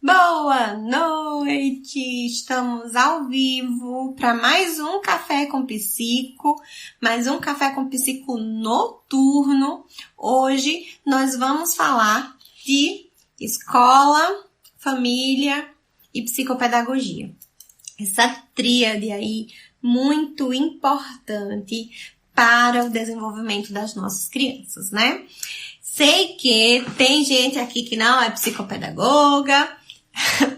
Boa noite! Estamos ao vivo para mais um Café com Psico, mais um Café com Psico noturno. Hoje nós vamos falar de escola, família e psicopedagogia. Essa tríade aí muito importante para o desenvolvimento das nossas crianças, né? Sei que tem gente aqui que não é psicopedagoga,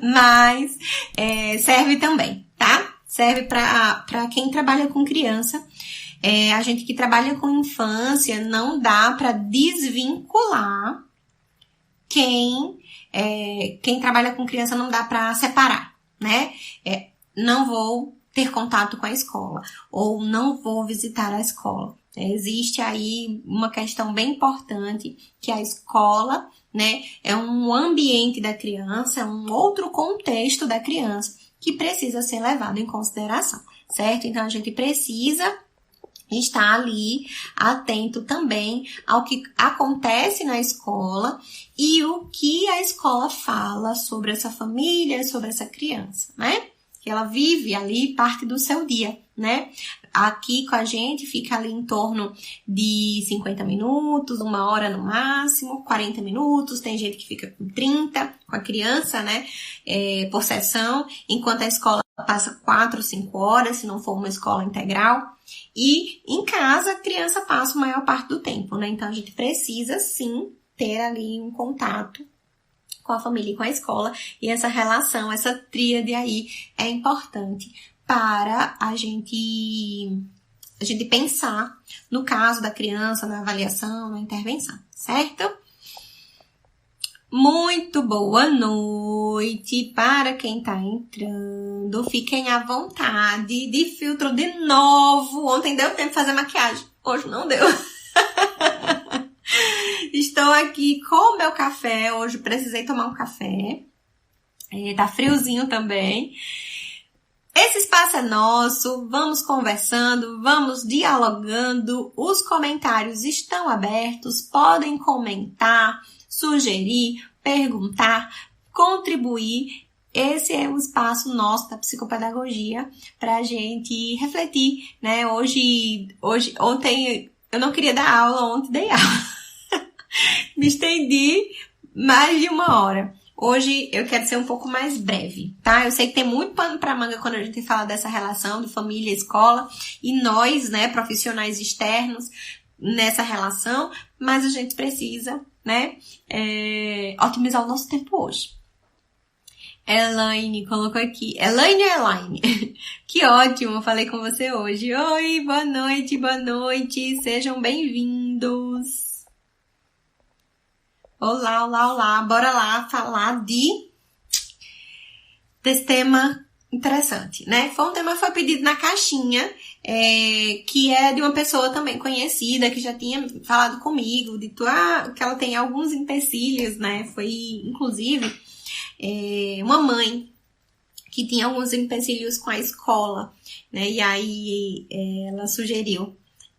mas serve também, tá? Serve para quem trabalha com criança. A gente que trabalha com infância não dá para desvincular quem trabalha com criança, não dá para separar, né? Não vou ter contato com a escola ou não vou visitar a escola. Existe aí uma questão bem importante que a escola, né, é um ambiente da criança, é um outro contexto da criança que precisa ser levado em consideração, certo? Então, a gente precisa estar ali atento também ao que acontece na escola e o que a escola fala sobre essa família, sobre essa criança, né? Que ela vive ali parte do seu dia, né? Aqui com a gente fica ali em torno de 50 minutos, 1 hora no máximo, 40 minutos, tem gente que fica com 30 com a criança, né? Por sessão, enquanto a escola passa 4, 5 horas, se não for uma escola integral. E em casa a criança passa a maior parte do tempo, né? Então a gente precisa sim ter ali um contato com a família e com a escola, e essa relação, essa tríade aí é importante para a gente pensar no caso da criança, na avaliação, na intervenção, certo? Muito boa noite para quem tá entrando, fiquem à vontade de filtro de novo. Ontem deu tempo de fazer maquiagem, hoje não deu. Estou aqui com o meu café, hoje precisei tomar um café, tá friozinho também. Esse espaço é nosso, vamos conversando, vamos dialogando, os comentários estão abertos, podem comentar, sugerir, perguntar, contribuir. Esse é um espaço nosso da psicopedagogia para a gente refletir, né? Ontem eu não queria dar aula, ontem dei aula. Me estendi mais de 1 hora. Hoje eu quero ser um pouco mais breve, tá? Eu sei que tem muito pano pra manga quando a gente fala dessa relação de família e escola e nós, né, profissionais externos nessa relação, mas a gente precisa, né, otimizar o nosso tempo hoje. Elaine colocou aqui. Elaine ou Elaine? Que ótimo, falei com você hoje. Oi, boa noite, sejam bem-vindos. Olá, bora lá falar desse tema interessante, né? Foi um tema que foi pedido na caixinha, que é de uma pessoa também conhecida, que já tinha falado comigo, dito que ela tem alguns empecilhos, né? Foi, inclusive, uma mãe que tinha alguns empecilhos com a escola, né? E aí ela sugeriu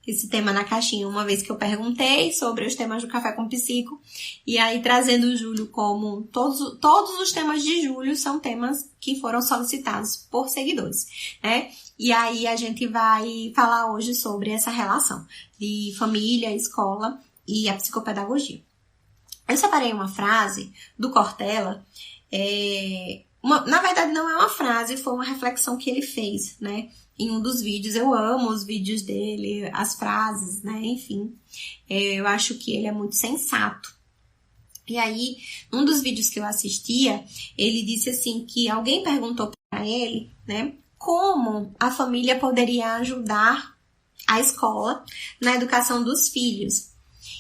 esse tema na caixinha, uma vez que eu perguntei sobre os temas do Café com Psico, e aí trazendo o Júlio como todos os temas de Júlio são temas que foram solicitados por seguidores, né? E aí a gente vai falar hoje sobre essa relação de família, escola e a psicopedagogia. Eu separei uma frase do Cortella, na verdade não é uma frase, foi uma reflexão que ele fez, né? Em um dos vídeos, eu amo os vídeos dele, as frases, né, enfim, eu acho que ele é muito sensato. E aí, num dos vídeos que eu assistia, ele disse assim, que alguém perguntou para ele, né, como a família poderia ajudar a escola na educação dos filhos.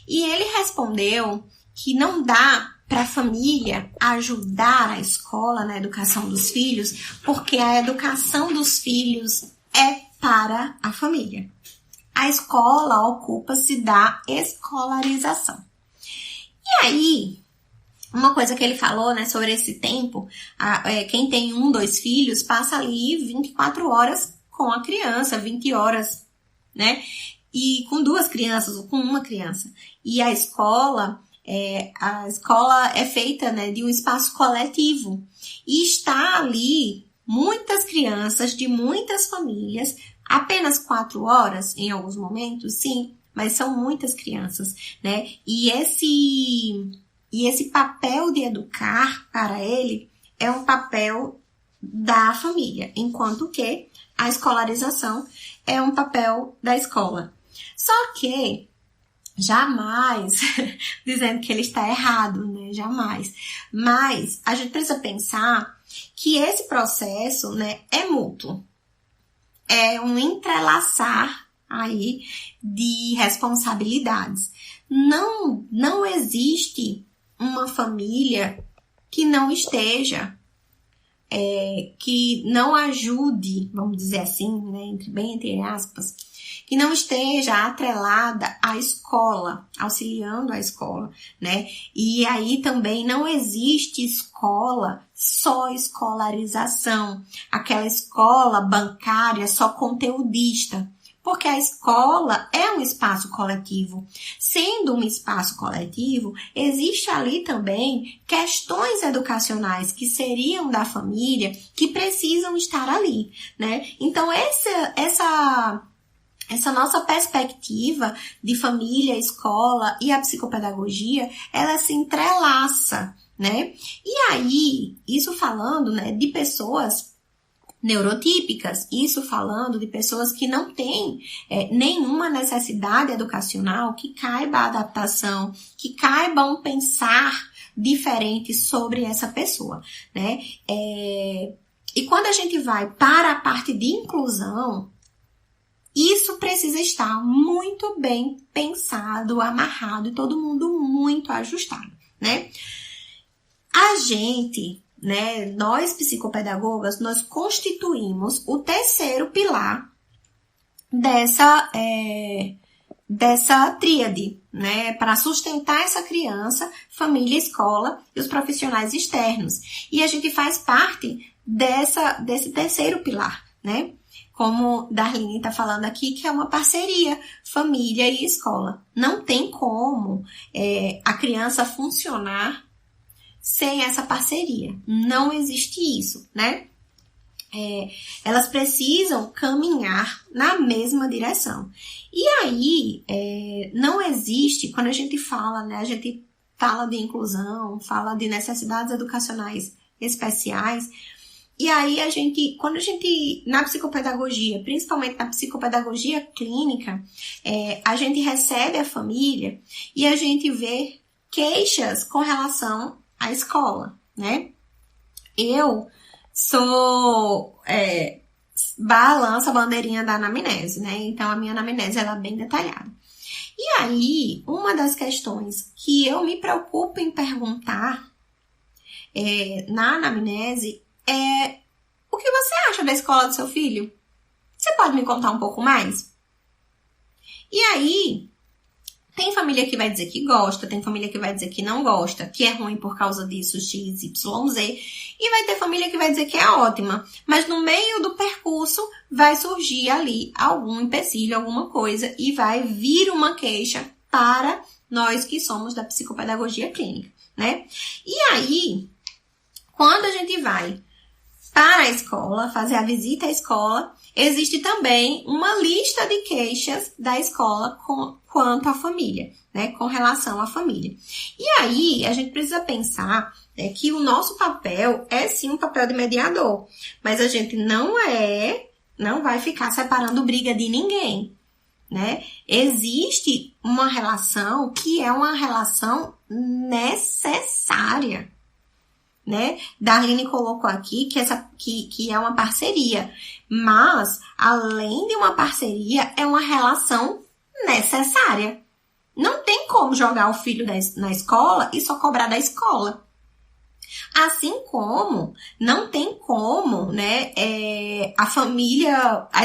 E ele respondeu que não dá para a família ajudar a escola na educação dos filhos, porque a educação dos filhos é para a família. A escola ocupa-se da escolarização. E aí, uma coisa que ele falou, né, sobre esse tempo, quem tem 1, 2 filhos passa ali 24 horas com a criança, 20 horas, né? E com 2 crianças ou com 1 criança. E a escola A escola é feita, né, de um espaço coletivo e está ali muitas crianças de muitas famílias, apenas 4 horas em alguns momentos, sim, mas são muitas crianças, né? E esse papel de educar para ele é um papel da família, enquanto que a escolarização é um papel da escola. Só que jamais dizendo que ele está errado, né? Jamais. Mas a gente precisa pensar que esse processo, né, é mútuo. É um entrelaçar aí de responsabilidades. Não existe uma família que não esteja, que não ajude, vamos dizer assim, né, bem entre aspas, que não esteja atrelada à escola, auxiliando a escola, né? E aí também não existe escola, só escolarização, aquela escola bancária só conteudista, porque a escola é um espaço coletivo. Sendo um espaço coletivo, existe ali também questões educacionais que seriam da família, que precisam estar ali, né? Então, essa nossa perspectiva de família, escola e a psicopedagogia, ela se entrelaça, né? E aí, isso falando, né, de pessoas neurotípicas, isso falando de pessoas que não têm nenhuma necessidade educacional, que caiba a adaptação, que caiba um pensar diferente sobre essa pessoa, né? E quando a gente vai para a parte de inclusão, isso precisa estar muito bem pensado, amarrado e todo mundo muito ajustado, né? A gente, né, nós psicopedagogas, nós constituímos o terceiro pilar dessa tríade, né, para sustentar essa criança, família, escola e os profissionais externos. E a gente faz parte desse terceiro pilar, né? Como Darlene está falando aqui, que é uma parceria, família e escola. Não tem como a criança funcionar sem essa parceria. Não existe isso, né? Elas precisam caminhar na mesma direção. E aí, não existe, quando a gente fala, né? A gente fala de inclusão, fala de necessidades educacionais especiais. E aí, quando a gente, na psicopedagogia, principalmente na psicopedagogia clínica, a gente recebe a família e a gente vê queixas com relação à escola, né? Eu balanço a bandeirinha da anamnese, né? Então, a minha anamnese, ela é bem detalhada. E aí, uma das questões que eu me preocupo em perguntar na anamnese o que você acha da escola do seu filho? Você pode me contar um pouco mais? E aí, tem família que vai dizer que gosta, tem família que vai dizer que não gosta, que é ruim por causa disso, X, Y, Z. E vai ter família que vai dizer que é ótima. Mas no meio do percurso vai surgir ali algum empecilho, alguma coisa, e vai vir uma queixa para nós que somos da psicopedagogia clínica, né? E aí, quando a gente vai para a escola, fazer a visita à escola, existe também uma lista de queixas da escola quanto à família, né, com relação à família. E aí, a gente precisa pensar que o nosso papel é sim um papel de mediador, mas a gente não vai ficar separando briga de ninguém, né? Existe uma relação que é uma relação necessária, né? Darlene colocou aqui que é uma parceria, mas além de uma parceria, é uma relação necessária. Não tem como jogar o filho na escola e só cobrar da escola. Assim como não tem como, né, a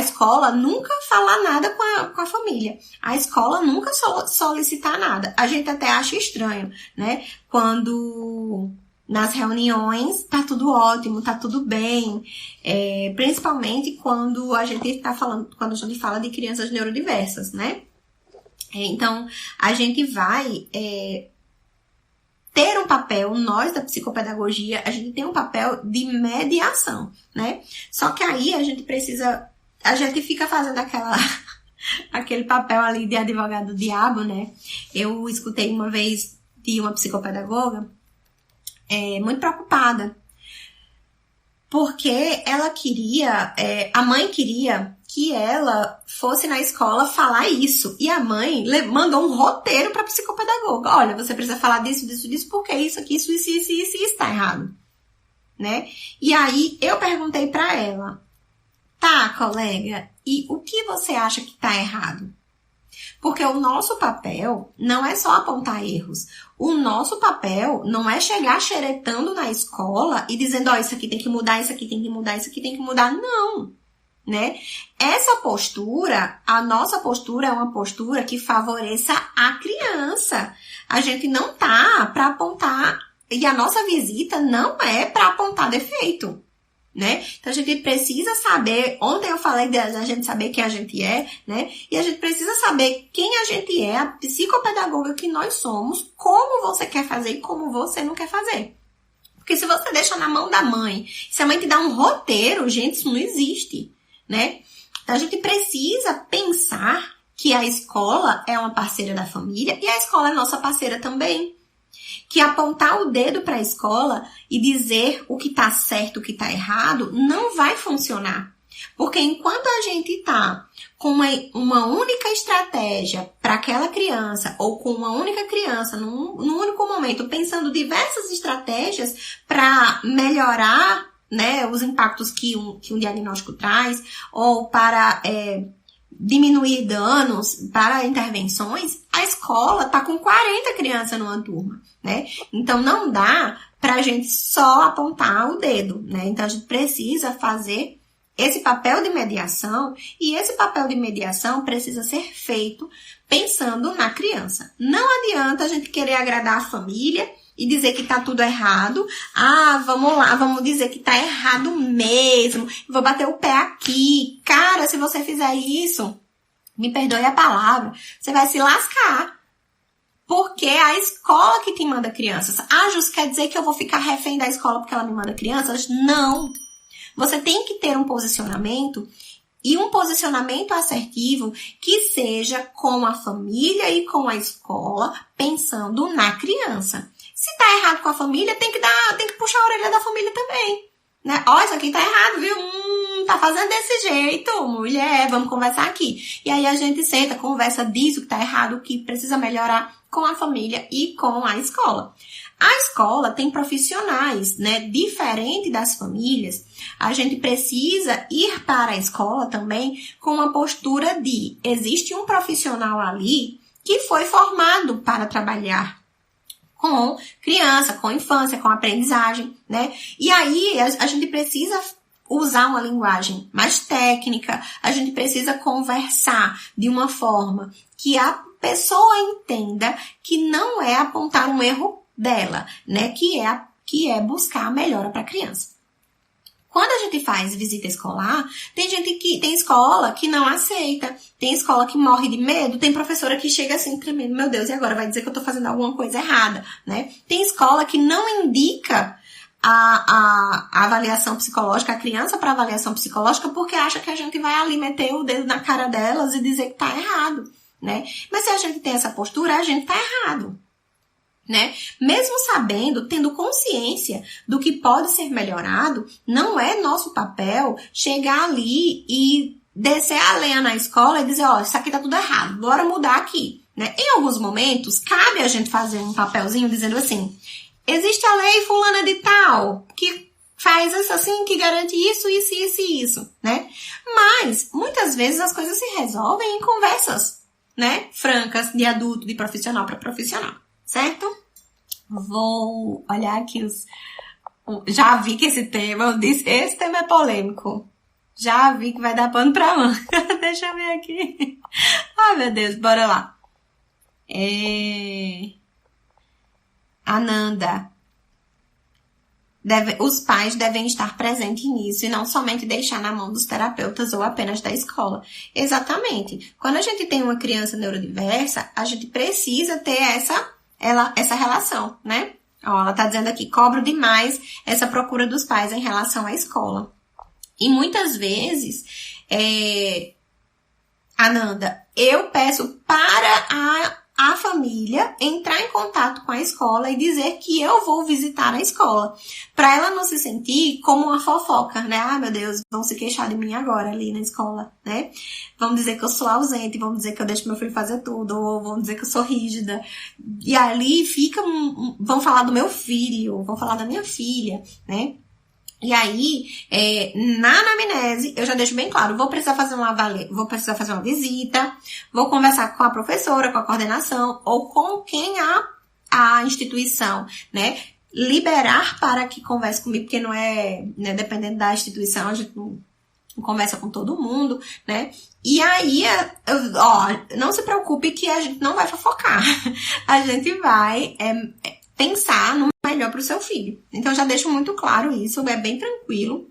escola nunca falar nada com a família. A escola nunca solicitar nada. A gente até acha estranho, né, quando nas reuniões tá tudo ótimo, tá tudo bem, principalmente quando a gente fala de crianças neurodiversas, né? Então, a gente vai ter um papel, nós da psicopedagogia, a gente tem um papel de mediação, né? Só que aí a gente fica fazendo aquele papel ali de advogado do diabo, né? Eu escutei uma vez de uma psicopedagoga muito preocupada, porque ela queria, a mãe queria que ela fosse na escola falar isso. E a mãe mandou um roteiro para a psicopedagoga. Olha, você precisa falar disso, porque isso aqui, isso está errado. Né? E aí eu perguntei para ela, tá, colega, e o que você acha que está errado? Porque o nosso papel não é só apontar erros. O nosso papel não é chegar xeretando na escola e dizendo, isso aqui tem que mudar, isso aqui tem que mudar, isso aqui tem que mudar. Não. Né? Essa postura, a nossa postura é uma postura que favoreça a criança. A gente não tá para apontar, e a nossa visita não é para apontar defeito, né? Então a gente precisa saber, ontem eu falei da gente saber quem a gente é, né? E a gente precisa saber quem a gente é, a psicopedagoga que nós somos, como você quer fazer e como você não quer fazer. Porque se você deixa na mão da mãe, se a mãe te dá um roteiro, gente, isso não existe. Né? Então a gente precisa pensar que a escola é uma parceira da família e a escola é nossa parceira também. Que apontar o dedo para a escola e dizer o que está certo, o que está errado, não vai funcionar. Porque enquanto a gente está com uma única estratégia para aquela criança ou com uma única criança num único momento, pensando diversas estratégias para melhorar, né, os impactos que um diagnóstico traz, ou para diminuir danos, para intervenções, a escola está com 40 crianças numa turma, né? Então, não dá para a gente só apontar o dedo, né? Então, a gente precisa fazer esse papel de mediação, e esse papel de mediação precisa ser feito pensando na criança. Não adianta a gente querer agradar a família e dizer que tá tudo errado. Vamos lá, vamos dizer que tá errado mesmo. Vou bater o pé aqui. Cara, se você fizer isso, me perdoe a palavra, você vai se lascar. Porque é a escola que te manda crianças. Jus, quer dizer que eu vou ficar refém da escola porque ela me manda crianças? Não. Você tem que ter um posicionamento, e um posicionamento assertivo que seja com a família e com a escola, pensando na criança. Se tá errado com a família, tem que puxar a orelha da família também, né? Isso aqui tá errado, viu? Tá fazendo desse jeito, mulher, vamos conversar aqui. E aí a gente senta, conversa disso que tá errado, o que precisa melhorar com a família e com a escola. A escola tem profissionais, né? Diferente das famílias, a gente precisa ir para a escola também com uma postura de existe um profissional ali que foi formado para trabalhar com criança, com infância, com aprendizagem, né? E aí a gente precisa usar uma linguagem mais técnica, a gente precisa conversar de uma forma que a pessoa entenda que não é apontar um erro dela, né? Que é buscar a melhora para a criança. Quando a gente faz visita escolar, tem escola que não aceita, tem escola que morre de medo, tem professora que chega assim tremendo, meu Deus, e agora vai dizer que eu tô fazendo alguma coisa errada, né? Tem escola que não indica a avaliação psicológica, a criança para avaliação psicológica, porque acha que a gente vai ali meter o dedo na cara delas e dizer que tá errado, né? Mas se a gente tem essa postura, a gente tá errado. Né? Mesmo sabendo, tendo consciência do que pode ser melhorado, não é nosso papel chegar ali e descer a lenha na escola e dizer, isso aqui tá tudo errado, bora mudar aqui, né? Em alguns momentos, cabe a gente fazer um papelzinho dizendo assim, existe a lei fulana de tal, que faz isso assim, que garante isso, né? Mas, muitas vezes as coisas se resolvem em conversas, né? Francas, de adulto, de profissional para profissional. Certo? Vou olhar aqui já vi que esse tema é polêmico. Já vi que vai dar pano pra manga. Deixa eu ver aqui. Ai, meu Deus, bora lá. Ananda. Os pais devem estar presentes nisso e não somente deixar na mão dos terapeutas ou apenas da escola. Exatamente. Quando a gente tem uma criança neurodiversa, a gente precisa ter essa relação, né? Ó, ela tá dizendo aqui, cobro demais essa procura dos pais em relação à escola. E muitas vezes, Ananda, eu peço para a família entrar em contato com a escola e dizer que eu vou visitar a escola. Para ela não se sentir como uma fofoca, né? Ah, meu Deus, vão se queixar de mim agora ali na escola, né? Vão dizer que eu sou ausente, vão dizer que eu deixo meu filho fazer tudo, ou vão dizer que eu sou rígida. E ali vão falar do meu filho, vão falar da minha filha, né? E aí, na anamnese, eu já deixo bem claro, vou precisar fazer uma visita, vou conversar com a professora, com a coordenação, ou com quem a instituição, né, liberar para que converse comigo, porque não é, né, dependendo da instituição, a gente não conversa com todo mundo, né, e aí, não se preocupe que a gente não vai fofocar, a gente vai pensar no melhor para o seu filho. Então, já deixo muito claro isso, é bem tranquilo.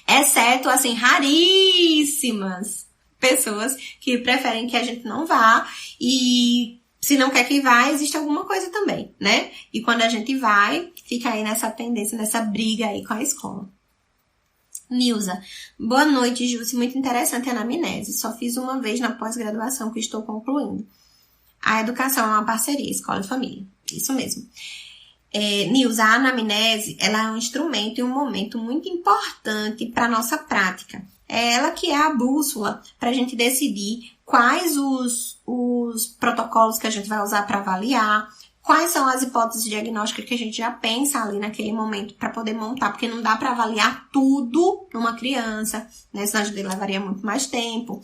Exceto, assim, raríssimas pessoas que preferem que a gente não vá. E se não quer que vá, existe alguma coisa também, né? E quando a gente vai, fica aí nessa tendência, nessa briga aí com a escola. Nilza, boa noite, Jússi. Muito interessante a anamnese. Só fiz uma vez na pós-graduação que estou concluindo. A educação é uma parceria, escola e família. Isso mesmo. Nilza, a anamnese, ela é um instrumento e um momento muito importante para a nossa prática. É ela que é a bússola para a gente decidir quais os protocolos que a gente vai usar para avaliar, quais são as hipóteses diagnósticas que a gente já pensa ali naquele momento para poder montar, porque não dá para avaliar tudo numa criança, né? Senão a gente levaria muito mais tempo.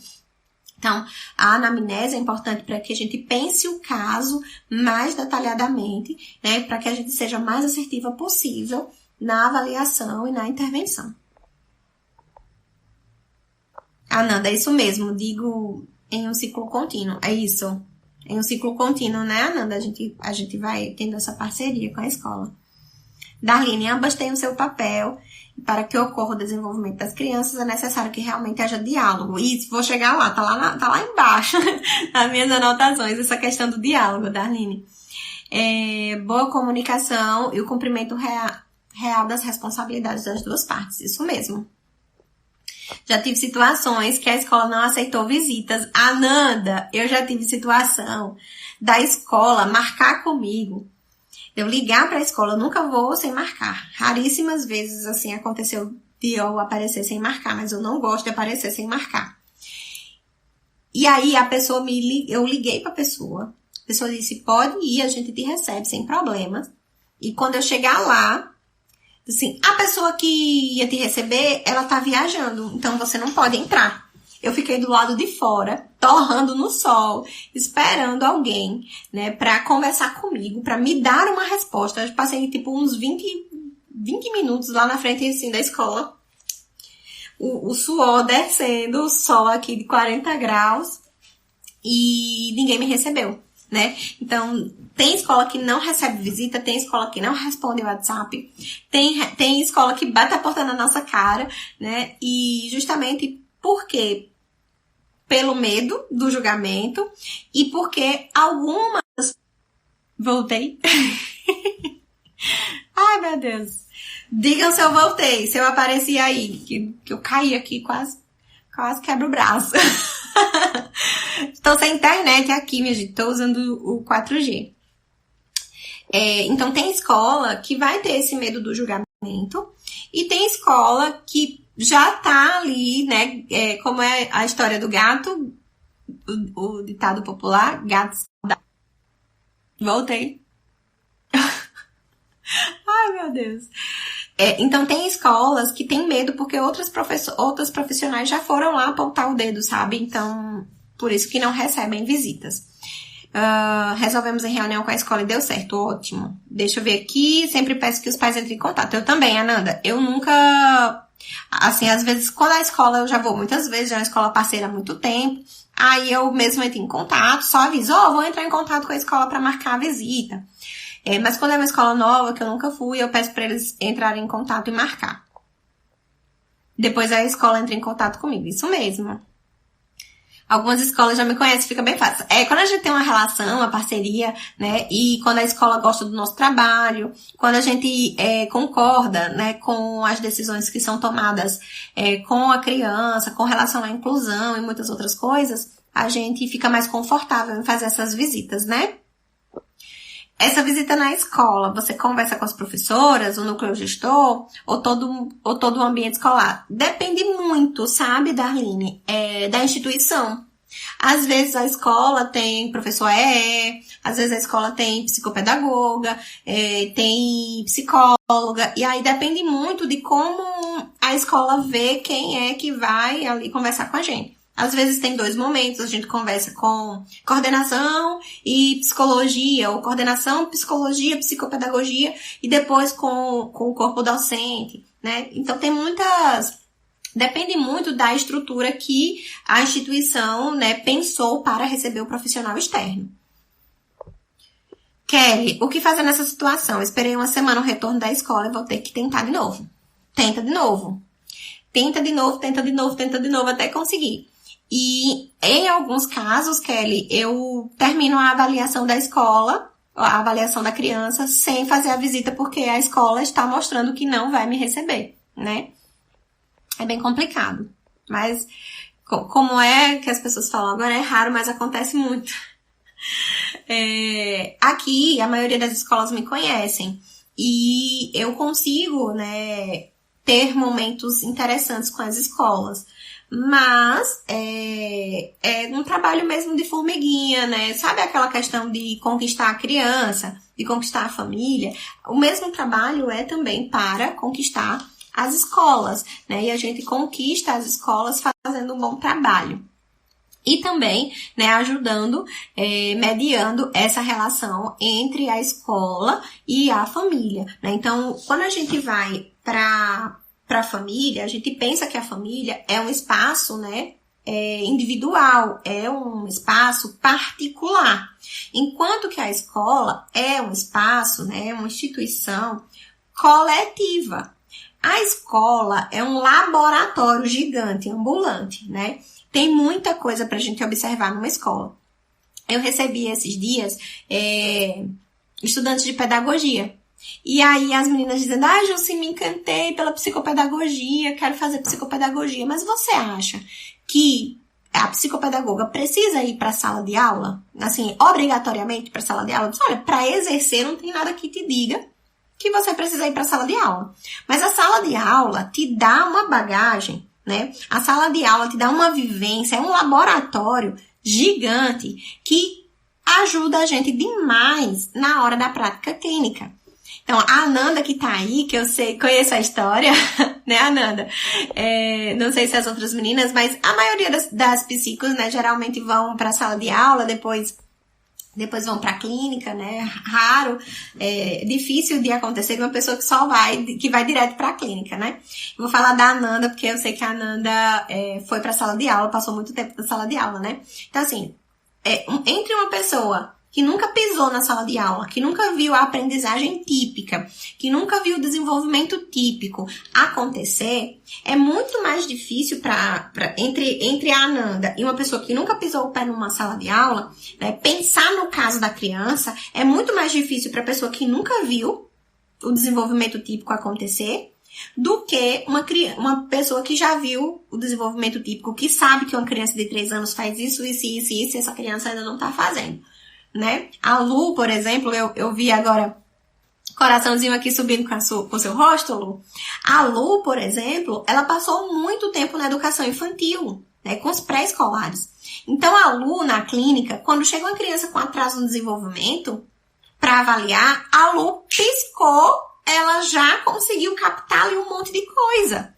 Então, a anamnese é importante para que a gente pense o caso mais detalhadamente, né, para que a gente seja mais assertiva possível na avaliação e na intervenção. Ananda, é isso mesmo, digo em um ciclo contínuo, é isso. Em um ciclo contínuo, né, Ananda? A gente vai tendo essa parceria com a escola. Darlene, ambas têm o seu papel. Para que ocorra o desenvolvimento das crianças, é necessário que realmente haja diálogo. E vou chegar lá, tá lá embaixo, nas minhas anotações, essa questão do diálogo, Darlene. Boa comunicação e o cumprimento real das responsabilidades das duas partes. Isso mesmo. Já tive situações que a escola não aceitou visitas. Ananda, eu já tive situação da escola marcar comigo. Eu ligar para a escola, eu nunca vou sem marcar. Raríssimas vezes, assim, aconteceu de eu aparecer sem marcar, mas eu não gosto de aparecer sem marcar. E aí, eu liguei para a pessoa disse, pode ir, a gente te recebe sem problemas. E quando eu chegar lá, assim, a pessoa que ia te receber, ela tá viajando, então você não pode entrar. Eu fiquei do lado de fora, torrando no sol, esperando alguém, né, pra conversar comigo, pra me dar uma resposta. Eu passei, tipo, uns 20 minutos lá na frente, assim, da escola. O suor descendo, o sol aqui de 40 graus, e ninguém me recebeu, né? Então, tem escola que não recebe visita, tem escola que não responde o WhatsApp, tem escola que bate a porta na nossa cara, né? E justamente porque pelo medo do julgamento e porque algumas... Voltei? Ai, meu Deus. Digam se eu voltei, se eu apareci aí, que eu caí aqui, quase quebro o braço. Estou sem internet aqui, minha gente, estou usando o 4G. Então, tem escola que vai ter esse medo do julgamento e tem escola que já tá ali, né, como é a história do gato, o ditado popular, gato saudável. Voltei. Ai, meu Deus. Então, tem escolas que tem medo porque outras profissionais já foram lá apontar o dedo, sabe? Então, por isso que não recebem visitas. Resolvemos em reunião com a escola e deu certo, ótimo. Deixa eu ver aqui, sempre peço que os pais entrem em contato. Eu também, Ananda, eu nunca... Assim, às vezes, quando a escola, eu já vou muitas vezes, já é uma escola parceira há muito tempo, aí eu mesmo entro em contato, só aviso, vou entrar em contato com a escola para marcar a visita. Mas quando é uma escola nova, que eu nunca fui, eu peço para eles entrarem em contato e marcar. Depois a escola entra em contato comigo, isso mesmo. Algumas escolas já me conhecem, fica bem fácil. Quando a gente tem uma relação, uma parceria, né? E quando a escola gosta do nosso trabalho, quando a gente concorda, né, com as decisões que são tomadas com a criança, com relação à inclusão e muitas outras coisas, a gente fica mais confortável em fazer essas visitas, né? Essa visita na escola, você conversa com as professoras, o núcleo gestor, ou todo o ambiente escolar? Depende muito, sabe, Darline, da instituição. Às vezes a escola tem professor às vezes a escola tem psicopedagoga, tem psicóloga, e aí depende muito de como a escola vê quem é que vai ali conversar com a gente. Às vezes tem 2 momentos, a gente conversa com coordenação e psicologia, ou coordenação, psicologia, psicopedagogia, e depois com o corpo docente, né? Então depende muito da estrutura que a instituição, né, pensou para receber o profissional externo. Kelly, o que fazer nessa situação? Esperei uma semana o retorno da escola e vou ter que tentar de novo. Tenta de novo. Tenta de novo até conseguir. E em alguns casos, Kelly, eu termino a avaliação da escola, a avaliação da criança, sem fazer a visita, porque a escola está mostrando que não vai me receber, né? É bem complicado. Mas, como é que as pessoas falam agora, é raro, mas acontece muito. Aqui, a maioria das escolas me conhecem. E eu consigo, né, ter momentos interessantes com as escolas. Mas é um trabalho mesmo de formiguinha, né? Sabe aquela questão de conquistar a criança, de conquistar a família? O mesmo trabalho é também para conquistar as escolas, né? E a gente conquista as escolas fazendo um bom trabalho. E também, né, ajudando, mediando essa relação entre a escola e a família, né? Então, quando a gente vai para a família, a gente pensa que a família é um espaço, né, individual, é um espaço particular. Enquanto que a escola é um espaço, né, uma instituição coletiva. A escola é um laboratório gigante, ambulante, né? Tem muita coisa para a gente observar numa escola. Eu recebi esses dias estudantes de pedagogia. E aí as meninas dizendo, Jussi, me encantei pela psicopedagogia, quero fazer psicopedagogia. Mas você acha que a psicopedagoga precisa ir para a sala de aula? Assim, obrigatoriamente para a sala de aula? Olha, para exercer não tem nada que te diga que você precisa ir para a sala de aula. Mas a sala de aula te dá uma bagagem, né? A sala de aula te dá uma vivência, é um laboratório gigante que ajuda a gente demais na hora da prática clínica. Então, a Ananda que tá aí, que eu sei, conheço a história, né, Ananda? Não sei se as outras meninas, mas a maioria das psicos, né, geralmente vão para a sala de aula, depois vão para a clínica, né? Raro, difícil de acontecer de uma pessoa que vai direto para a clínica, né? Vou falar da Ananda, porque eu sei que a Ananda foi para a sala de aula, passou muito tempo na sala de aula, né? Então, assim, entre uma pessoa que nunca pisou na sala de aula, que nunca viu a aprendizagem típica, que nunca viu o desenvolvimento típico acontecer, é muito mais difícil entre a Ananda e uma pessoa que nunca pisou o pé numa sala de aula, né, pensar no caso da criança, é muito mais difícil para a pessoa que nunca viu o desenvolvimento típico acontecer, do que uma pessoa que já viu o desenvolvimento típico, que sabe que uma criança de 3 anos faz isso, e essa criança ainda não está fazendo. Né? A Lu, por exemplo, eu vi agora coraçãozinho aqui subindo com o seu rosto, Lu. A Lu, por exemplo, ela passou muito tempo na educação infantil, né, com os pré-escolares. Então, a Lu, na clínica, quando chega uma criança com atraso no desenvolvimento, para avaliar, a Lu piscou, ela já conseguiu captar ali um monte de coisa.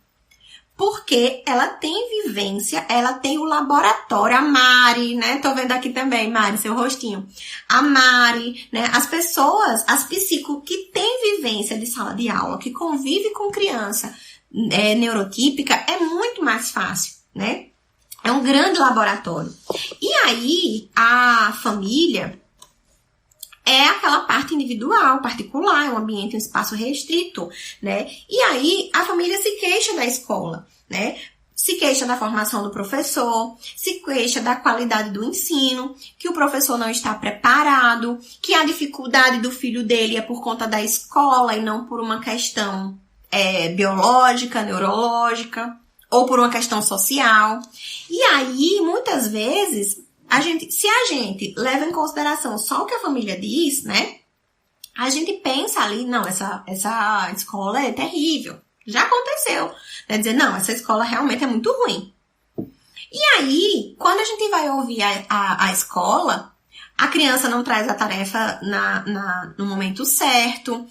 Porque ela tem vivência, ela tem o laboratório, a Mari, né? Tô vendo aqui também, Mari, seu rostinho. A Mari, né? As pessoas, as psicos que têm vivência de sala de aula, que convive com criança neurotípica, é muito mais fácil, né? É um grande laboratório. E aí, a família é aquela parte individual, particular, é um ambiente, um espaço restrito, né? E aí, a família se queixa da escola, né? se queixa da formação do professor, se queixa da qualidade do ensino, que o professor não está preparado, que a dificuldade do filho dele é por conta da escola e não por uma questão biológica, neurológica, ou por uma questão social. E aí, muitas vezes, se a gente leva em consideração só o que a família diz, né? A gente pensa ali, não, essa escola é terrível. Já aconteceu. Quer dizer, não, essa escola realmente é muito ruim. E aí, quando a gente vai ouvir a escola, a criança não traz a tarefa no momento certo,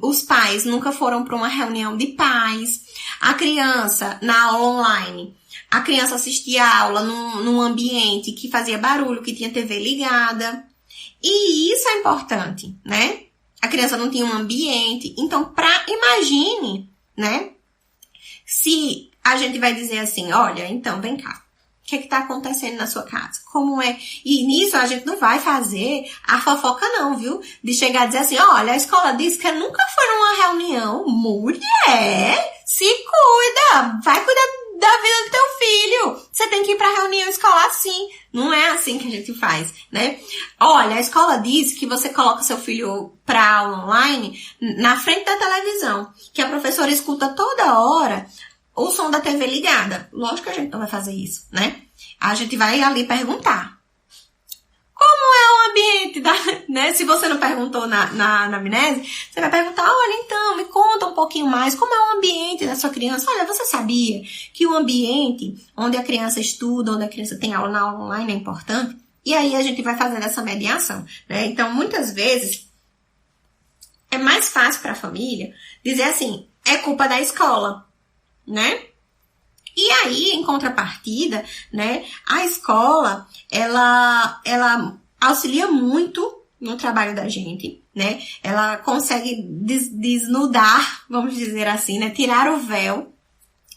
os pais nunca foram para uma reunião de pais, a criança, na aula online, a criança assistia a aula num ambiente que fazia barulho, que tinha TV ligada. E isso é importante, né? A criança não tinha um ambiente. Então, imagine, né? Se a gente vai dizer assim, olha, então, vem cá. O que está acontecendo na sua casa? Como é? E nisso a gente não vai fazer a fofoca não, viu? De chegar a dizer assim, olha, a escola disse que nunca foi numa reunião. Mulher, se cuida. Vai cuidar da vida do teu filho. Você tem que ir pra reunião escolar sim. Não é assim que a gente faz, né? Olha, a escola diz que você coloca seu filho pra aula online na frente da televisão. Que a professora escuta toda hora o som da TV ligada. Lógico que a gente não vai fazer isso, né? A gente vai ali perguntar. Como é o ambiente né? Se você não perguntou na anamnese, você vai perguntar, olha, então, me conta um pouquinho mais, como é o ambiente da sua criança? Olha, você sabia que o ambiente onde a criança estuda, onde a criança tem aula na aula online é importante? E aí a gente vai fazendo essa mediação, né? Então, muitas vezes, é mais fácil para a família dizer assim, é culpa da escola, né? E aí, em contrapartida, né, a escola, ela auxilia muito no trabalho da gente, né? Ela consegue desnudar, vamos dizer assim, né, tirar o véu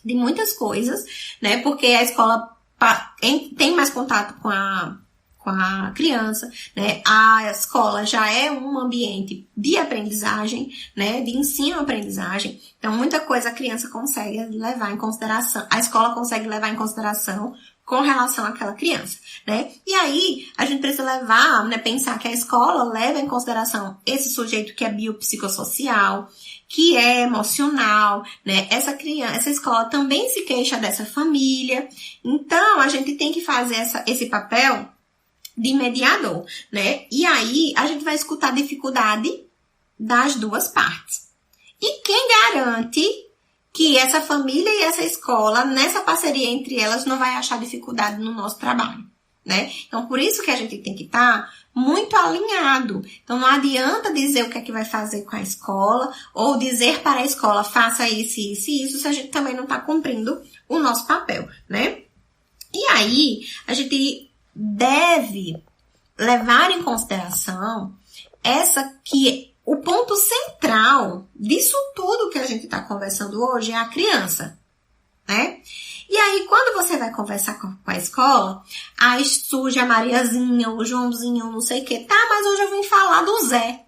de muitas coisas, né? Porque a escola tem mais contato com a criança, né? A escola já é um ambiente de aprendizagem, né? De ensino-aprendizagem. Então, muita coisa a criança consegue levar em consideração, a escola consegue levar em consideração com relação àquela criança, né? E aí, a gente precisa levar, né? Pensar que a escola leva em consideração esse sujeito que é biopsicossocial, que é emocional, né? Essa escola também se queixa dessa família. Então, a gente tem que fazer esse papel de mediador, né? E aí, a gente vai escutar a dificuldade das duas partes. E quem garante que essa família e essa escola, nessa parceria entre elas, não vai achar dificuldade no nosso trabalho, né? Então, por isso que a gente tem que estar muito alinhado. Então, não adianta dizer o que é que vai fazer com a escola, ou dizer para a escola, faça isso, isso e isso, se a gente também não está cumprindo o nosso papel, né? E aí, a gente deve levar em consideração o ponto central disso tudo que a gente está conversando hoje é a criança, né? E aí, quando você vai conversar com a escola, aí surge a Mariazinha, o Joãozinho, não sei o que, tá, mas hoje eu vim falar do Zé,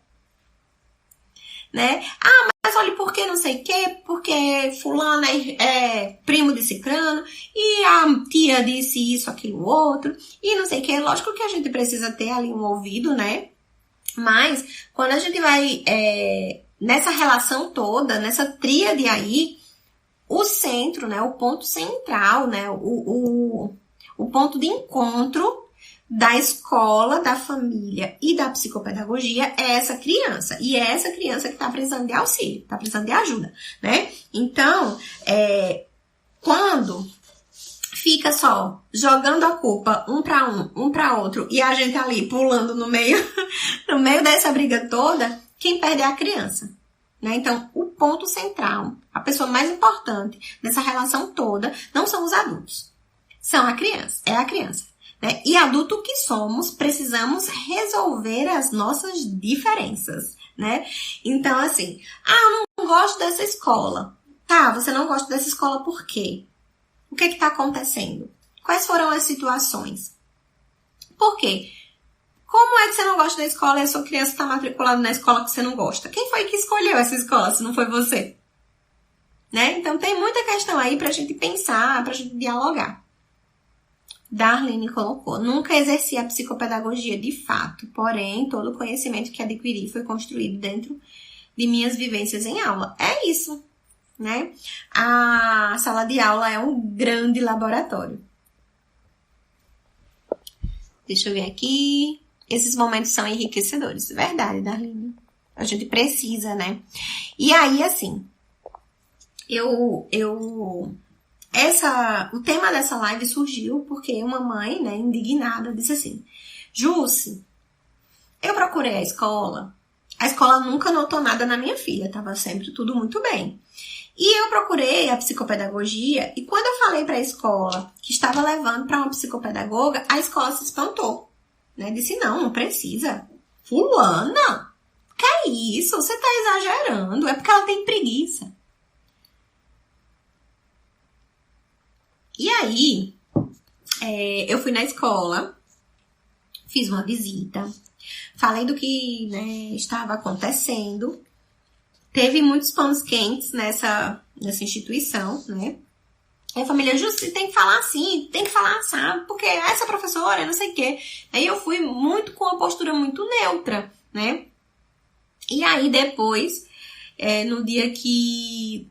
né? Ah, mas olha, por que não sei o que? Porque fulano é primo de cicrano, e a tia disse isso, aquilo, outro, e não sei o que. Lógico que a gente precisa ter ali um ouvido, né? Mas, quando a gente vai nessa relação toda, nessa tríade aí, o centro, né? O ponto central, né? O ponto de encontro da escola, da família e da psicopedagogia é essa criança. E é essa criança que está precisando de auxílio, está precisando de ajuda, né? Então, quando fica só jogando a culpa um para outro, e a gente ali pulando no meio dessa briga toda, quem perde é a criança, né? Então, o ponto central, a pessoa mais importante dessa relação toda, não são os adultos, é a criança. Né? E adulto que somos, precisamos resolver as nossas diferenças, né? Então, assim, eu não gosto dessa escola. Tá, você não gosta dessa escola por quê? O que está acontecendo? Quais foram as situações? Por quê? Como é que você não gosta da escola e a sua criança está matriculada na escola que você não gosta? Quem foi que escolheu essa escola, se não foi você? né? Então tem muita questão aí pra gente pensar, pra gente dialogar. Darlene colocou, nunca exerci a psicopedagogia de fato, porém todo o conhecimento que adquiri foi construído dentro de minhas vivências em aula. É isso, né? A sala de aula é um grande laboratório. Deixa eu ver aqui. Esses momentos são enriquecedores. Verdade, Darlene. A gente precisa, né? E aí, assim, o tema dessa live surgiu porque uma mãe, né, indignada, disse assim, Jusce, eu procurei a escola nunca notou nada na minha filha, tava sempre tudo muito bem. E eu procurei a psicopedagogia e quando eu falei para a escola que estava levando para uma psicopedagoga, a escola se espantou, né? Disse, não precisa. Fulana, que é isso? Você tá exagerando, é porque ela tem preguiça. E aí, eu fui na escola, fiz uma visita, falei do que, né, estava acontecendo. Teve muitos panos quentes nessa instituição, né? Aí a família, Jusce, tem que falar assim, tem que falar assim, porque essa professora, não sei o quê. Aí eu fui muito com uma postura muito neutra, né? E aí depois, no dia que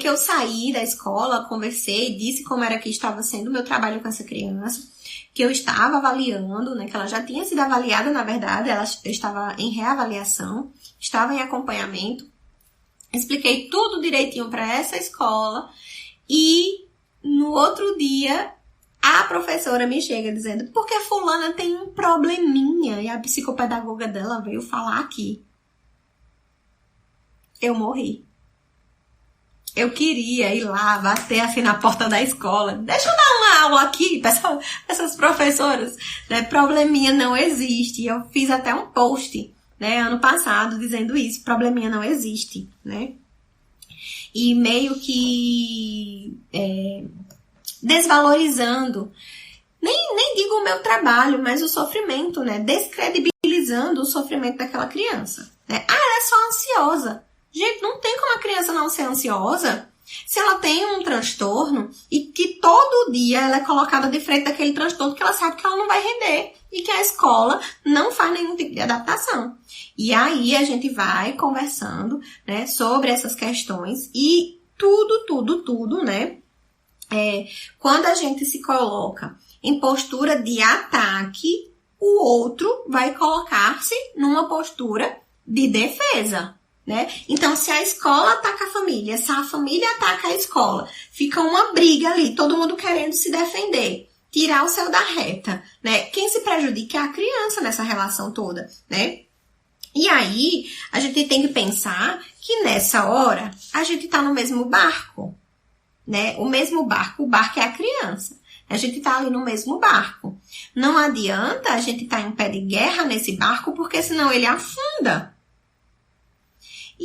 eu saí da escola, conversei, disse como era que estava sendo o meu trabalho com essa criança, que eu estava avaliando, né, que ela já tinha sido avaliada, na verdade, eu estava em reavaliação, estava em acompanhamento, expliquei tudo direitinho para essa escola e no outro dia a professora me chega dizendo, porque fulana tem um probleminha e a psicopedagoga dela veio falar aqui. Eu morri. Eu queria ir lá, bater assim na porta da escola. Deixa eu dar uma aula aqui para essas professoras. Né? Probleminha não existe. Eu fiz até um post, né, ano passado dizendo isso. Probleminha não existe, né? E meio que desvalorizando, nem digo o meu trabalho, mas o sofrimento, né? Descredibilizando o sofrimento daquela criança. Né? Ah, ela é só ansiosa. Gente, não tem como a criança não ser ansiosa se ela tem um transtorno e que todo dia ela é colocada de frente daquele transtorno que ela sabe que ela não vai render e que a escola não faz nenhum tipo de adaptação. E aí a gente vai conversando, né, sobre essas questões e tudo, né? Quando a gente se coloca em postura de ataque, o outro vai colocar-se numa postura de defesa. Né? Então, se a escola ataca a família, se a família ataca a escola, fica uma briga ali, todo mundo querendo se defender, tirar o céu da reta, né? Quem se prejudica é a criança nessa relação toda, né? E aí, a gente tem que pensar que nessa hora, a gente tá no mesmo barco, né? O mesmo barco, o barco é a criança. A gente tá ali no mesmo barco. Não adianta a gente tá em pé de guerra nesse barco, porque senão ele afunda.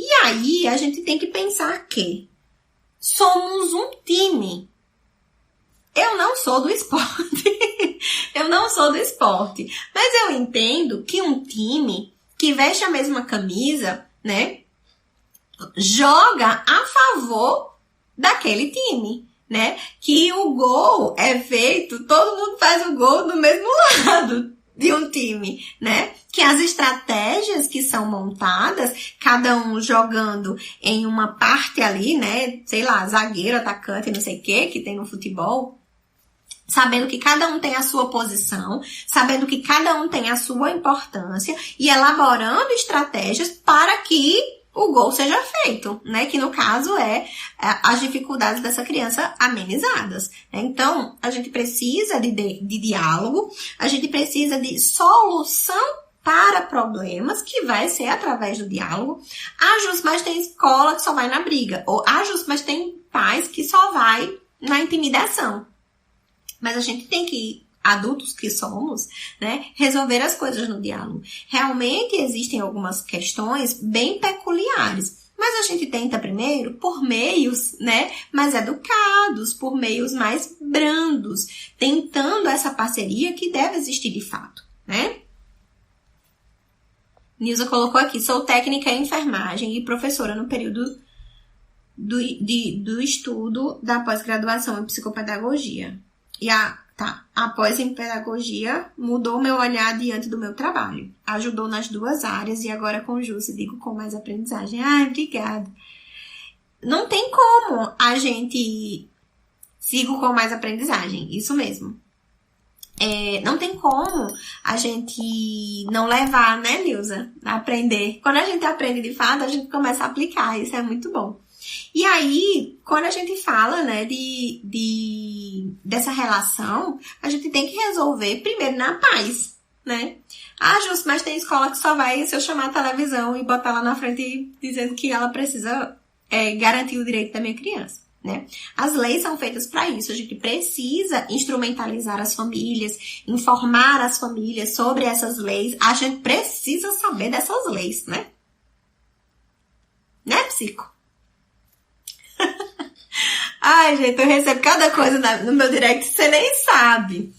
E aí, a gente tem que pensar que somos um time. Eu não sou do esporte. Mas eu entendo que um time que veste a mesma camisa, né, joga a favor daquele time, né? Que o gol é feito, todo mundo faz o gol do mesmo lado de um time, né? Que as estratégias que são montadas, cada um jogando em uma parte ali, né? Sei lá, zagueiro, atacante, não sei o que tem no futebol, sabendo que cada um tem a sua posição, sabendo que cada um tem a sua importância e elaborando estratégias para que o gol seja feito, né? Que no caso é as dificuldades dessa criança amenizadas. Né? Então, a gente precisa de diálogo, a gente precisa de solução para problemas, que vai ser através do diálogo. Ah, Jusce, mas tem escola que só vai na briga. Ou, ah, Jusce, mas tem pais que só vai na intimidação. Mas a gente tem que, adultos que somos, né, resolver as coisas no diálogo. Realmente existem algumas questões bem peculiares, mas a gente tenta primeiro por meios, né, mais educados, por meios mais brandos, tentando essa parceria que deve existir de fato, né? Nilza colocou aqui, sou técnica em enfermagem e professora no período do estudo da pós-graduação em psicopedagogia. E após em pedagogia, mudou meu olhar diante do meu trabalho. Ajudou nas duas áreas e agora com o Ju, digo com mais aprendizagem. Ai, obrigada. Não tem como a gente... Sigo com mais aprendizagem, isso mesmo. Não tem como a gente não levar, né, Nilza? A aprender. Quando a gente aprende de fato, a gente começa a aplicar. Isso é muito bom. E aí, quando a gente fala, né, dessa relação, a gente tem que resolver primeiro na paz, né? Ah, Jus, mas tem escola que só vai se eu chamar a televisão e botar lá na frente dizendo que ela precisa garantir o direito da minha criança, né? As leis são feitas para isso. A gente precisa instrumentalizar as famílias, informar as famílias sobre essas leis. A gente precisa saber dessas leis, né? Né, psico? Ai, gente, eu recebo cada coisa no meu direct, você nem sabe.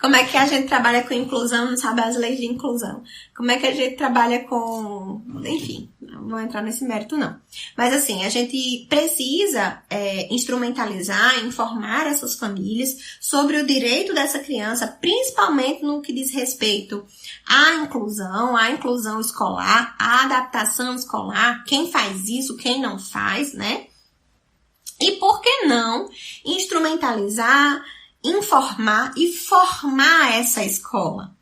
Como é que a gente trabalha com inclusão, não sabe as leis de inclusão. Como é que a gente trabalha com... Enfim, não vou entrar nesse mérito, não. Mas assim, a gente precisa instrumentalizar, informar essas famílias sobre o direito dessa criança, principalmente no que diz respeito à inclusão escolar, à adaptação escolar, quem faz isso, quem não faz, né? E por que não instrumentalizar, informar e formar essa escola,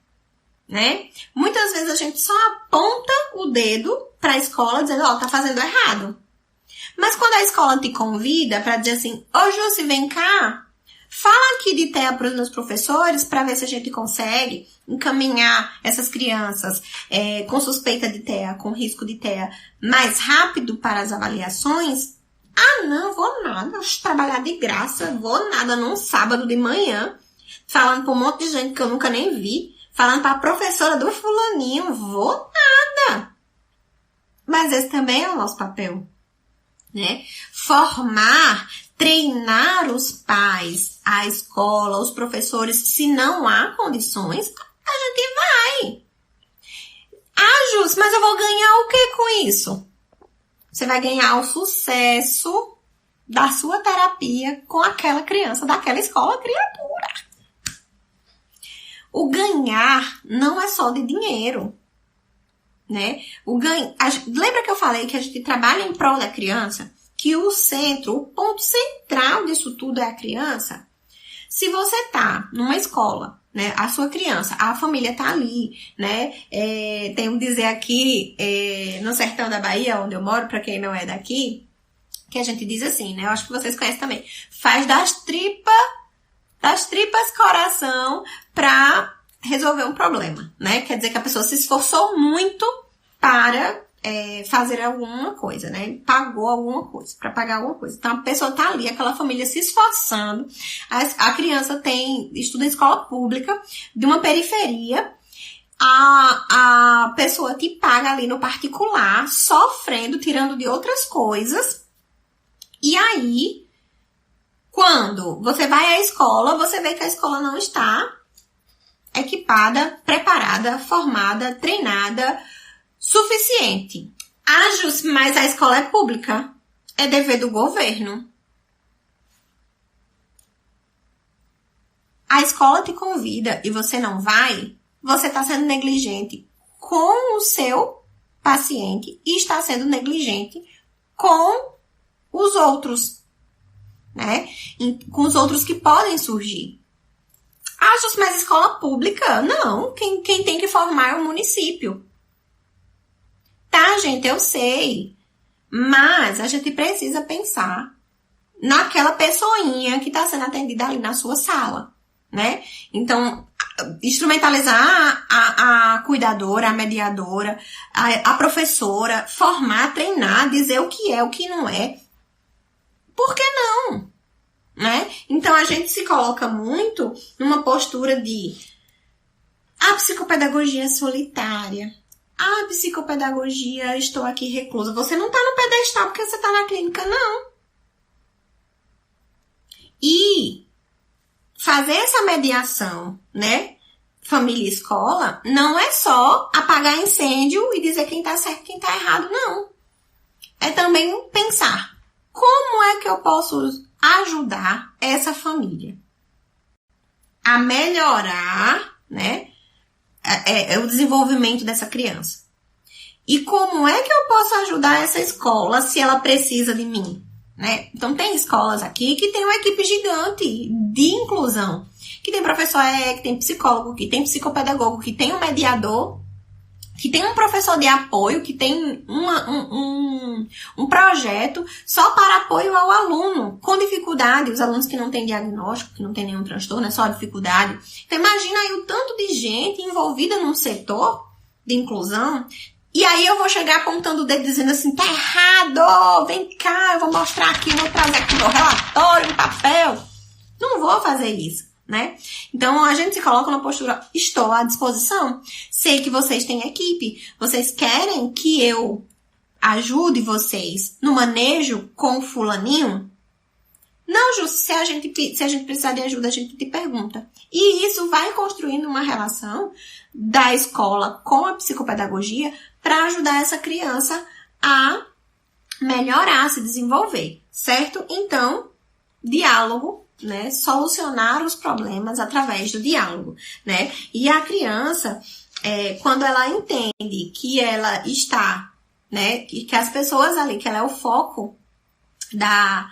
né? Muitas vezes a gente só aponta o dedo para a escola dizendo, tá fazendo errado. Mas quando a escola te convida para dizer assim, Jussi, vem cá, fala aqui de TEA para os meus professores para ver se a gente consegue encaminhar essas crianças com suspeita de TEA, com risco de TEA, mais rápido para as avaliações. Não, vou nada, vou trabalhar de graça, vou nada num sábado de manhã, falando pra um monte de gente que eu nunca nem vi, falando pra professora do fulaninho, vou nada. Mas esse também é o nosso papel, né? Formar, treinar os pais, a escola, os professores, se não há condições, a gente vai. Jus, mas eu vou ganhar o que com isso? Você vai ganhar o sucesso da sua terapia com aquela criança, daquela escola criatura. O ganhar não é só de dinheiro, né? Lembra que eu falei que a gente trabalha em prol da criança? Que o ponto central disso tudo é a criança? Se você tá numa escola, né, a sua criança, a família tá ali, né, tenho que dizer aqui, no sertão da Bahia, onde eu moro, pra quem não é daqui, que a gente diz assim, né, eu acho que vocês conhecem também, faz das tripas coração pra resolver um problema, né, quer dizer que a pessoa se esforçou muito para fazer alguma coisa, né? Pagou alguma coisa, para pagar alguma coisa. Então, a pessoa tá ali, aquela família se esforçando. A criança estuda em escola pública, de uma periferia. A pessoa te paga ali no particular, sofrendo, tirando de outras coisas. E aí, quando você vai à escola, você vê que a escola não está equipada, preparada, formada, treinada, suficiente. Jussi, mas a escola é pública. É dever do governo. A escola te convida e você não vai, você está sendo negligente com o seu paciente e está sendo negligente com os outros, né? Com os outros que podem surgir. Jussi, mas escola pública? Não. Quem tem que formar é o município. Tá, gente, eu sei. Mas a gente precisa pensar naquela pessoinha que está sendo atendida ali na sua sala, né? Então, instrumentalizar a cuidadora, a mediadora, a professora, formar, treinar, dizer o que é, o que não é. Por que não? Né? Então, a gente se coloca muito numa postura de a psicopedagogia é solitária. Psicopedagogia, estou aqui reclusa. Você não está no pedestal porque você está na clínica, não. E fazer essa mediação, né? Família e escola, não é só apagar incêndio e dizer quem está certo e quem está errado, não. É também pensar como é que eu posso ajudar essa família a melhorar, né, o desenvolvimento dessa criança? E como é que eu posso ajudar essa escola se ela precisa de mim, né? Então, tem escolas aqui que tem uma equipe gigante de inclusão, que tem professor, que tem psicólogo, que tem psicopedagogo, que tem um mediador, que tem um professor de apoio, que tem um projeto só para apoio ao aluno com dificuldade, os alunos que não têm diagnóstico, que não têm nenhum transtorno, é só dificuldade. Então, imagina aí o tanto de gente envolvida num setor de inclusão. E aí eu vou chegar apontando o dedo dizendo assim, tá errado, vem cá, eu vou mostrar aqui, vou trazer aqui meu relatório, um papel. Não vou fazer isso, né? Então a gente se coloca na postura, estou à disposição. Sei que vocês têm equipe, vocês querem que eu ajude vocês no manejo com o fulaninho? Não, Ju, se a gente precisar de ajuda, a gente te pergunta. E isso vai construindo uma relação da escola com a psicopedagogia para ajudar essa criança a melhorar, a se desenvolver, certo? Então, diálogo, né? Solucionar os problemas através do diálogo, né? E a criança, quando ela entende que ela está, né? Que as pessoas ali, que ela é o foco da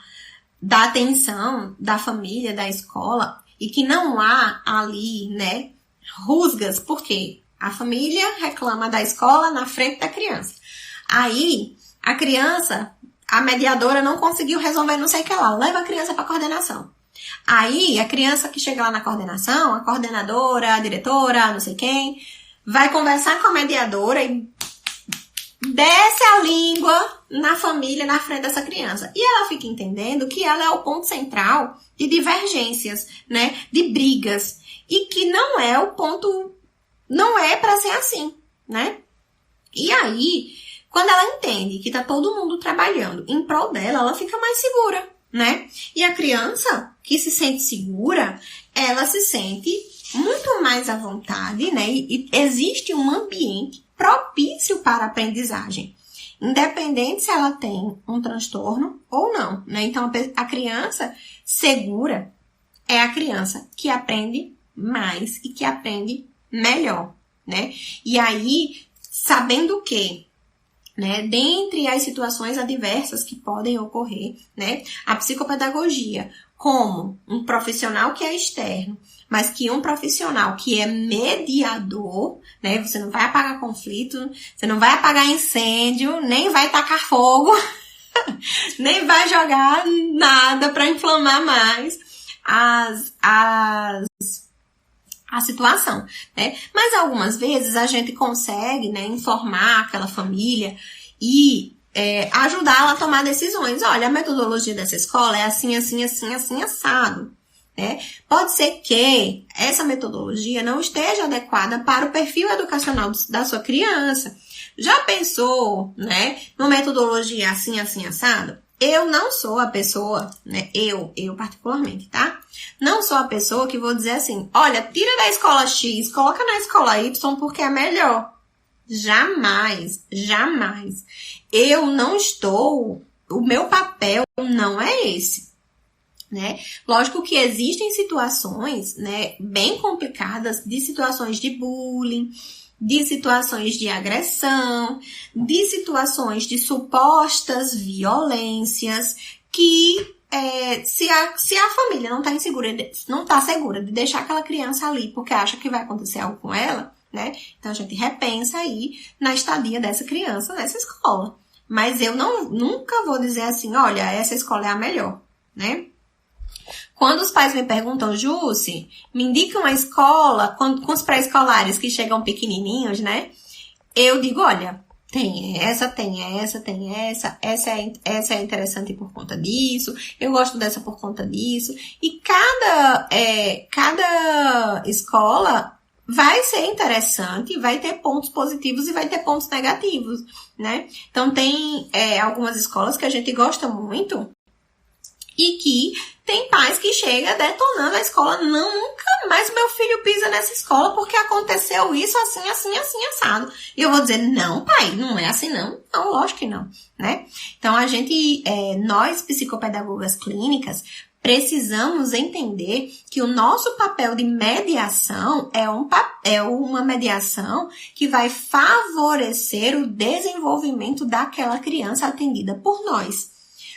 atenção da família, da escola, e que não há ali, né, rusgas, porque a família reclama da escola na frente da criança. Aí, a criança, a mediadora não conseguiu resolver não sei o que lá, leva a criança para coordenação. Aí, a criança que chega lá na coordenação, a coordenadora, a diretora, não sei quem, vai conversar com a mediadora e desce a língua na família, na frente dessa criança. E ela fica entendendo que ela é o ponto central de divergências, né? De brigas. E que não é o ponto, não é para ser assim, né? E aí, quando ela entende que tá todo mundo trabalhando em prol dela, ela fica mais segura, né? E a criança que se sente segura, ela se sente muito mais à vontade, né? E existe um ambiente propício para a aprendizagem, independente se ela tem um transtorno ou não, né? Então, a criança segura é a criança que aprende mais e que aprende melhor, né? E aí, sabendo que, né, dentre as situações adversas que podem ocorrer, né, a psicopedagogia, como um profissional que é externo, mas que um profissional que é mediador, né, você não vai apagar conflito, você não vai apagar incêndio, nem vai tacar fogo, nem vai jogar nada para inflamar mais a situação, né? Mas algumas vezes a gente consegue, né, informar aquela família e ajudá-la a tomar decisões. Olha, a metodologia dessa escola é assim, assim, assim, assim, assado, né? Pode ser que essa metodologia não esteja adequada para o perfil educacional da sua criança. Já pensou, né, numa metodologia assim, assim, assado? Eu não sou a pessoa, né, eu particularmente, tá? Não sou a pessoa que vou dizer assim, olha, tira da escola X, coloca na escola Y porque é melhor. Jamais, jamais. Eu não estou, o meu papel não é esse, né? Lógico que existem situações, né, bem complicadas, de situações de bullying, de situações de agressão, de situações de supostas violências que se a família não está segura de deixar aquela criança ali porque acha que vai acontecer algo com ela, né? Então a gente repensa aí na estadia dessa criança nessa escola. Mas eu nunca vou dizer assim, olha, essa escola é a melhor, né? Quando os pais me perguntam, Jússi, me indica uma escola com os pré-escolares que chegam pequenininhos, né? Eu digo, olha, tem essa é interessante por conta disso, eu gosto dessa por conta disso. E cada escola vai ser interessante, vai ter pontos positivos e vai ter pontos negativos, né? Então, tem algumas escolas que a gente gosta muito E que tem pais que chegam detonando a escola. Não, nunca mais meu filho pisa nessa escola porque aconteceu isso assim, assim, assim, assado. E eu vou dizer, não, pai, não é assim não. Não, lógico que não, né? Então, nós psicopedagogas clínicas, precisamos entender que o nosso papel de mediação é uma mediação que vai favorecer o desenvolvimento daquela criança atendida por nós.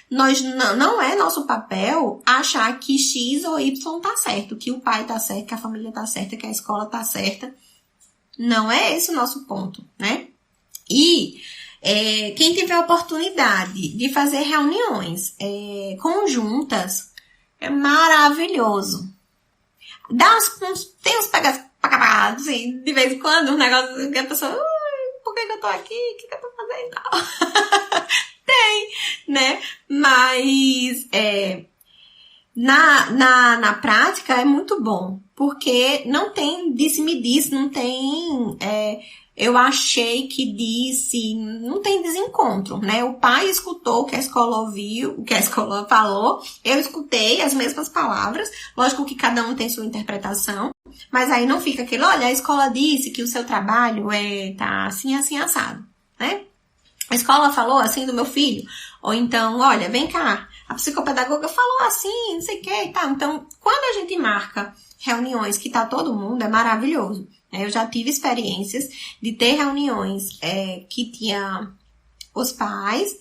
Não é nosso papel achar que X ou Y tá certo, que o pai tá certo, que a família tá certa, que a escola tá certa. Não é esse o nosso ponto, né? E quem tiver a oportunidade de fazer reuniões conjuntas, é maravilhoso. Tem uns pegados, assim, de vez em quando, um negócio que a pessoa, por que eu tô aqui? O que eu tô fazendo? Tem, né? Mas na prática é muito bom, porque não tem disse-me-disse, não tem eu achei que disse, não tem desencontro, né? O pai escutou o que a escola ouviu, o que a escola falou, eu escutei as mesmas palavras, lógico que cada um tem sua interpretação, mas aí não fica aquele, olha, a escola disse que o seu trabalho tá assim, assim, assado, né? A escola falou assim do meu filho, ou então, olha, vem cá, a psicopedagoga falou assim, não sei o que e tal. Então, quando a gente marca reuniões que tá todo mundo, é maravilhoso. Eu já tive experiências de ter reuniões que tinha os pais,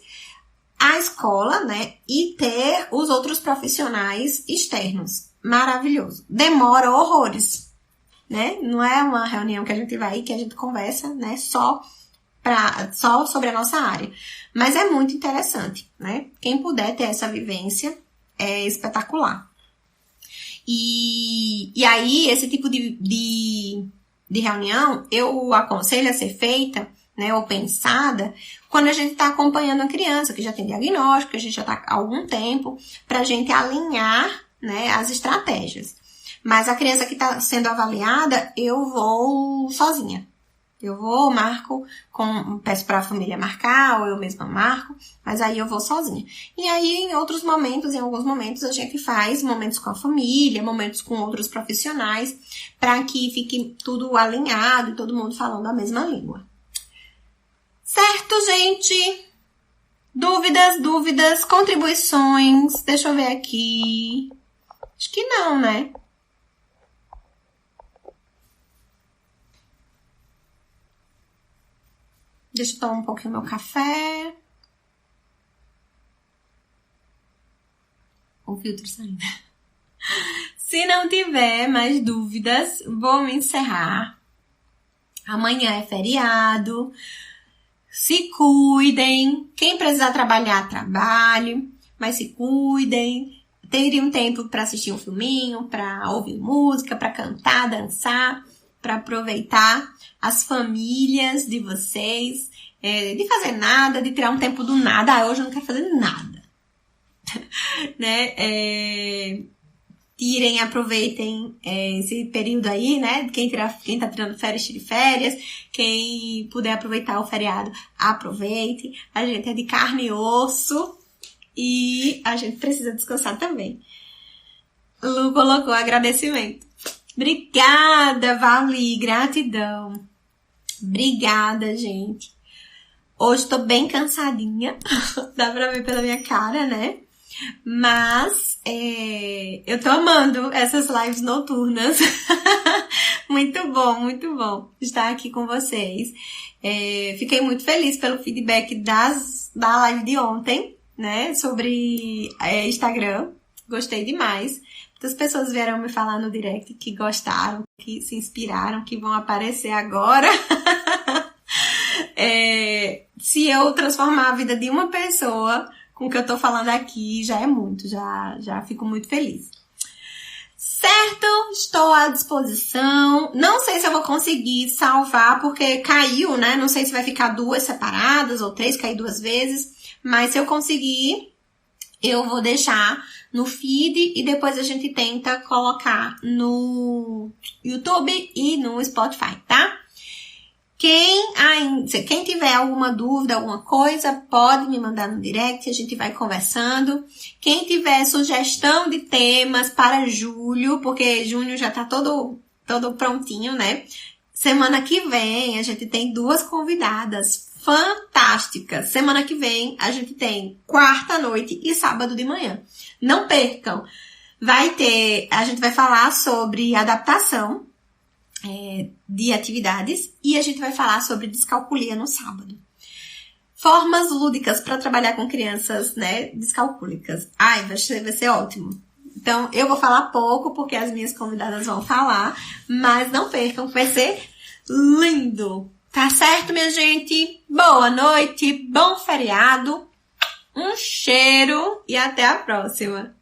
a escola, né, e ter os outros profissionais externos. Maravilhoso. Demora horrores, né? Não é uma reunião que a gente vai que a gente conversa, né, só sobre a nossa área. Mas é muito interessante, né? Quem puder ter essa vivência é espetacular. E aí, esse tipo de reunião, eu aconselho a ser feita, né, ou pensada, quando a gente está acompanhando a criança, que já tem diagnóstico, que a gente já está há algum tempo, para a gente alinhar, né, as estratégias. Mas a criança que está sendo avaliada, eu vou sozinha. Eu vou, marco, peço para a família marcar, ou eu mesma marco, mas aí eu vou sozinha. E aí, em alguns momentos, a gente faz momentos com a família, momentos com outros profissionais, para que fique tudo alinhado e todo mundo falando a mesma língua. Certo, gente? Dúvidas, contribuições? Deixa eu ver aqui. Acho que não, né? Deixa eu tomar um pouquinho meu café. O filtro saindo. Se não tiver mais dúvidas, vou me encerrar. Amanhã é feriado. Se cuidem. Quem precisar trabalhar, trabalhe. Mas se cuidem. Terem um tempo para assistir um filminho, para ouvir música, para cantar, dançar, para aproveitar as famílias de vocês, de fazer nada, de tirar um tempo do nada. Hoje eu não quero fazer nada. Né? Tirem, aproveitem esse período aí, né? Quem tá tirando férias, tire férias. Quem puder aproveitar o feriado, aproveite. A gente é de carne e osso e a gente precisa descansar também. Lu colocou agradecimento. Obrigada, Vali, gratidão. Obrigada, gente. Hoje tô bem cansadinha, dá pra ver pela minha cara, né? Mas eu tô amando essas lives noturnas. Muito bom estar aqui com vocês. Fiquei muito feliz pelo feedback da live de ontem, né? Sobre Instagram. Gostei demais. Muitas pessoas vieram me falar no direct que gostaram, que se inspiraram, que vão aparecer agora. Se eu transformar a vida de uma pessoa com o que eu tô falando aqui, já é muito, já fico muito feliz. Certo? Estou à disposição. Não sei se eu vou conseguir salvar, porque caiu, né? Não sei se vai ficar 2 separadas ou 3, cair 2 vezes. Mas se eu conseguir, eu vou deixar no feed e depois a gente tenta colocar no YouTube e no Spotify, tá? Quem tiver alguma dúvida, alguma coisa, pode me mandar no direct, a gente vai conversando. Quem tiver sugestão de temas para julho, porque junho já tá todo prontinho, né? Semana que vem a gente tem 2 convidadas fantásticas. Semana que vem a gente tem quarta noite e sábado de manhã. Não percam. A gente vai falar sobre adaptação de atividades e a gente vai falar sobre descalculia no sábado. Formas lúdicas para trabalhar com crianças, né, descalcúlicas. Vai ser ótimo. Então, eu vou falar pouco porque as minhas convidadas vão falar, mas não percam, vai ser lindo. Tá certo, minha gente? Boa noite, bom feriado, um cheiro e até a próxima.